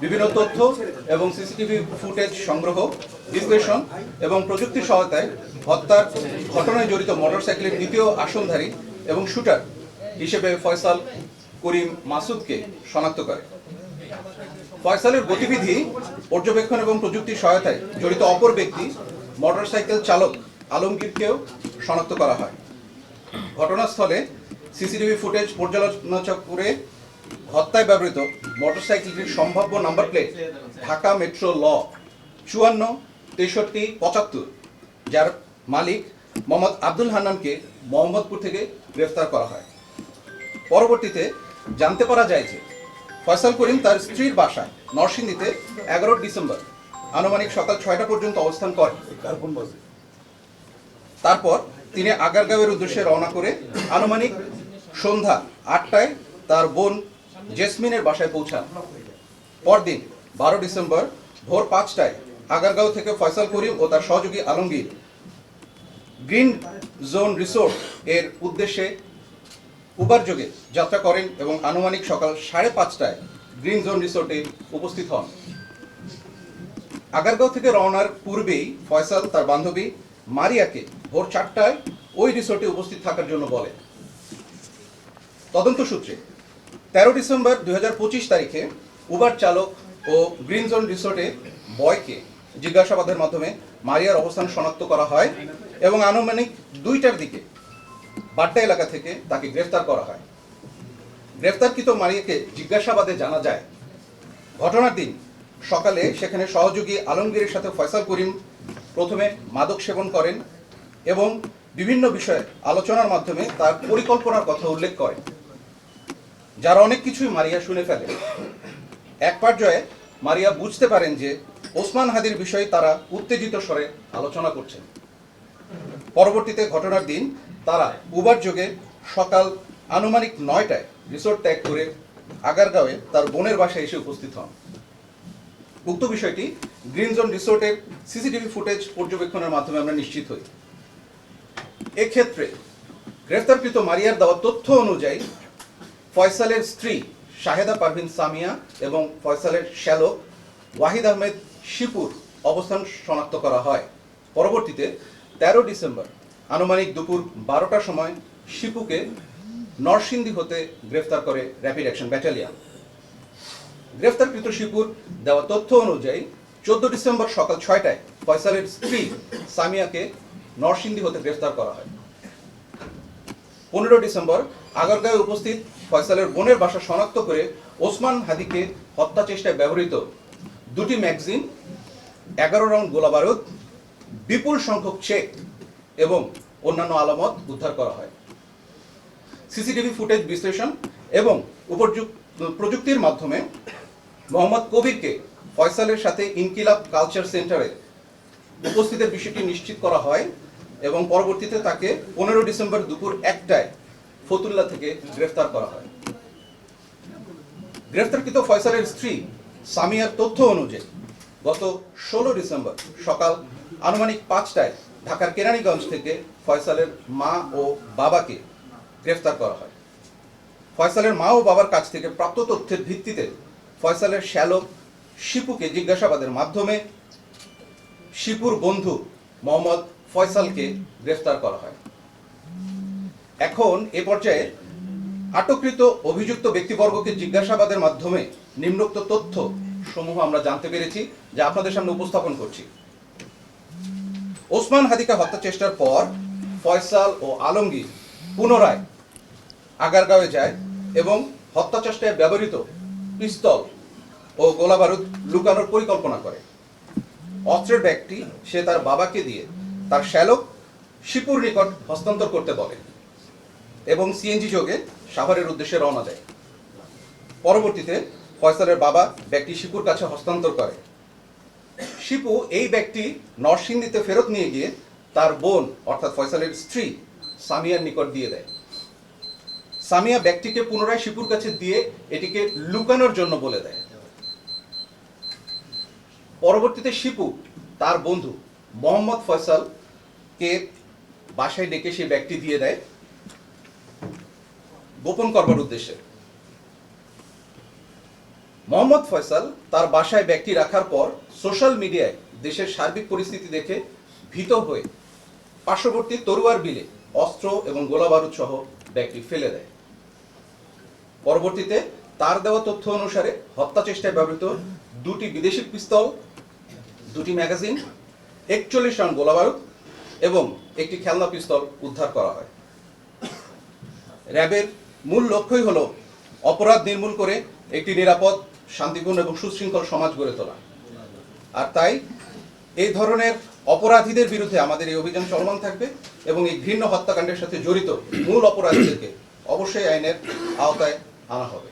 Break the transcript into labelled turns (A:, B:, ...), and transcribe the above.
A: বিভিন্ন তথ্য এবং সিসিটিভি ফুটেজ সংগ্রহ, বিশ্লেষণ এবং প্রযুক্তির সহায়তায় হত্যার ঘটনায় জড়িত মোটরসাইকেলের দ্বিতীয় আসনধারী এবং শুটার হিসেবে ফয়সাল করিম মাসুদকে শনাক্ত করে। ফয়সালের গতিবিধি পর্যবেক্ষণ এবং প্রযুক্তির সহায়তায় জড়িত অপর ব্যক্তি মোটরসাইকেল চালক আলমগীরকেও শনাক্ত করা হয়। ঘটনাস্থলে সিসিটিভি ফুটেজ পর্যালোচনা করে হত্যায় ব্যবহৃত মোটরসাইকেলটির সম্ভাব্য নাম্বার প্লেট ঢাকা মেট্রো ল 54 63 75, যার মালিক মোহাম্মদ আব্দুল হান্নানকে মোহাম্মদপুর থেকে গ্রেফতার করা হয়। পরবর্তীতে জানতে পারা যায় যে ফয়সাল করিম তার স্ত্রীর বাসায় নরসিংদীতে 11 ডিসেম্বর আনুমানিক সকাল 6টা পর্যন্ত অবস্থান করেন। তারপর তিনি আগারগাঁওয়ের উদ্দেশ্যে রওনা করে আনুমানিক সন্ধ্যা 8টায় তার বোন জেসমিনের বাসায় পৌঁছান। পরদিন 12 ডিসেম্বর ভোর 5টায় আগারগাঁও থেকে ফয়সাল করিম ও তার সহযোগী আলমগীর গ্রিন জোন রিসোর্ট এর উদ্দেশ্যে উবার যোগে যাত্রা করেন এবং আনুমানিক সকাল 5:30টায় গ্রিন জোন রিসোর্টে উপস্থিত হন। আগারগাঁও থেকে রওনার পূর্বেই ফয়সাল তার বান্ধবী মারিয়াকে ভোর 4টায় ওই রিসোর্টে উপস্থিত থাকার জন্য বলে। তদন্ত সূত্রে 13 ডিসেম্বর 2025 তারিখে উবার চালক ও গ্রিন জোন রিসোর্টে বয়কে জিজ্ঞাসাবাদের মাধ্যমে মারিয়ার অবস্থান শনাক্ত করা হয় এবং আনুমানিক 2টার দিকে বাড্ডা এলাকা থেকে তাকে গ্রেফতার করা হয়। গ্রেফতারকৃত মারিয়াকে জিজ্ঞাসাবাদে জানা যায়, ঘটনার দিন সকালে সেখানে সহযোগী আলমগীরের সাথে ফয়সাল করিম প্রথমে মাদক সেবন করেন এবং বিভিন্ন বিষয়ে আলোচনার মাধ্যমে তার পরিকল্পনার কথা উল্লেখ করেন, যার অনেক কিছুই মারিয়া শুনে ফেলে। এক পর্যায়ে মারিয়া বুঝতে পারেন যে ওসমান হাদির বিষয়ে তারা উত্তেজিত স্বরে আলোচনা করছেন। পরবর্তীতে ঘটনার দিন তারা উবার যোগে সকাল আনুমানিক 9টায় রিসোর্ট ত্যাগ করে আগারগাঁওয়ে তার বোনের বাসায় এসে উপস্থিত হন। উক্ত বিষয়টি গ্রিন জোন রিসোর্টের সিসিটিভি ফুটেজ পর্যবেক্ষণের মাধ্যমে আমরা নিশ্চিত হই। এক্ষেত্রে গ্রেফতারকৃত মারিয়ার দেওয়া তথ্য অনুযায়ী ফয়সালের স্ত্রী শাহেদা পারভিন সামিয়া এবং ফয়সালের শ্যালক ওয়াহিদ আহমেদ শিপুর অবস্থান শনাক্ত করা হয়। পরবর্তীতে 13 ডিসেম্বর আনুমানিক দুপুর 12টার সময় শিপুকে নরসিংদী হতে গ্রেফতার করে র্যাপিড অ্যাকশন ব্যাটালিয়ন। গ্রেফতারকৃত শিপুর দেওয়া তথ্য অনুযায়ী 14 ডিসেম্বর সকাল 6টায় ফয়সালের স্ত্রী সামিয়াকে নরসিংদী হতে গ্রেফতার করা হয়। 15 ডিসেম্বর আগারগাঁওয়ে উপস্থিত ফয়সালের বোনের বাসা শনাক্ত করে ওসমান হাদিকে হত্যা চেষ্টায় ব্যবহৃত 2টি ম্যাগাজিন, 11 রাউন্ড গোলাবারুদ, বিপুল সংখ্যক চেক এবং অন্যান্য আলামত উদ্ধার করা হয়। সিসিটিভি ফুটেজ বিশ্লেষণ এবং প্রযুক্তির মাধ্যমে মোহাম্মদ কবিরকে ফয়সালের সাথে ইনকিলাব কালচার সেন্টারে উপস্থিতের বিষয়টি নিশ্চিত করা হয় এবং পরবর্তীতে তাকে 15 ডিসেম্বর দুপুর 1টায় ফতুল্লা থেকে গ্রেফতার করা হয়। গ্রেফতারকৃত ফয়সালের স্ত্রী সামিয়ার তথ্য অনুযায়ী গত 16 ডিসেম্বর সকাল আনুমানিক 5টায় ঢাকার কেরানীগঞ্জ থেকে ফয়সালের মা ও বাবাকে গ্রেফতার করা হয়। ফয়সালের মা ও বাবার কাছ থেকে প্রাপ্ত তথ্যের ভিত্তিতে ফয়সালের শ্যালক শিপুকে জিজ্ঞাসাবাদের মাধ্যমে শিপুর বন্ধু মোহাম্মদ ফয়সালকে গ্রেফতার করা হয়। এখন এ পর্যায়ে আটককৃত অভিযুক্ত ব্যক্তিবর্গকে জিজ্ঞাসাবাদের মাধ্যমে নিম্নোক্ত তথ্য সমূহ আমরা জানতে পেরেছি, যা আপনাদের সামনে উপস্থাপন করছি। ওসমান হাদিকে হত্যা চেষ্টার পর ফয়সাল ও আলমগীর পুনরায় আগারগাঁওয়ে যায় এবং হত্যা চেষ্টায় ব্যবহৃত পিস্তল ও গোলাবারুদ লুকানোর পরিকল্পনা করে। অস্ত্রের ব্যাগটি সে তার বাবাকে দিয়ে তার শ্যালক শিপুর নিকট হস্তান্তর করতে বলে এবং সিএনজি যোগে সাভারের উদ্দেশ্যে রওনা দেয়। পরবর্তীতে ফয়সালের বাবা ব্যাগটি শিপুর কাছে হস্তান্তর করে। শিপু এই ব্যাগটি নরসিংদীতে ফেরত নিয়ে গিয়ে তার বোন অর্থাৎ ফয়সালের স্ত্রী সামিয়ার নিকট দিয়ে দেয়। সামিয়া ব্যাগটিকে পুনরায় শিপুর কাছে দিয়ে এটিকে লুকানোর জন্য বলে দেয়। পরবর্তীতে শিপু তার বন্ধু মোহাম্মদ ফয়সালকে বাসায় ডেকে সেই ব্যাগটি দিয়ে দেয় গোপন করবার উদ্দেশ্যে। মোহাম্মদ ফয়সাল তার বাসায় ব্যাগটি রাখার পর সোশ্যাল মিডিয়ায় দেশের সার্বিক পরিস্থিতি দেখে ভীত হয়ে পার্শ্ববর্তী তরুয়ার বিলে অস্ত্র এবং গোলাবারুদ সহ ব্যাগটি ফেলে দেয়। পরবর্তীতে তার দেওয়া তথ্য অনুসারে হত্যা চেষ্টায় ব্যবহৃত 2টি বিদেশি পিস্তল, 2টি ম্যাগাজিন, 41 রাউন্ড গোলাবারুদ এবং একটি খেলনা পিস্তল উদ্ধার করা হয়। র্যাবের মূল লক্ষ্যই হলো অপরাধ নির্মূল করে একটি নিরাপদ, শান্তিপূর্ণ এবং সুশৃঙ্খল সমাজ গড়ে তোলা। আর তাই এই ধরনের অপরাধীদের বিরুদ্ধে আমাদের এই অভিযান চলমান থাকবে এবং এই ঘৃণ্য হত্যাকাণ্ডের সাথে জড়িত মূল অপরাধীদেরকে অবশ্যই আইনের আওতায় আনা হবে।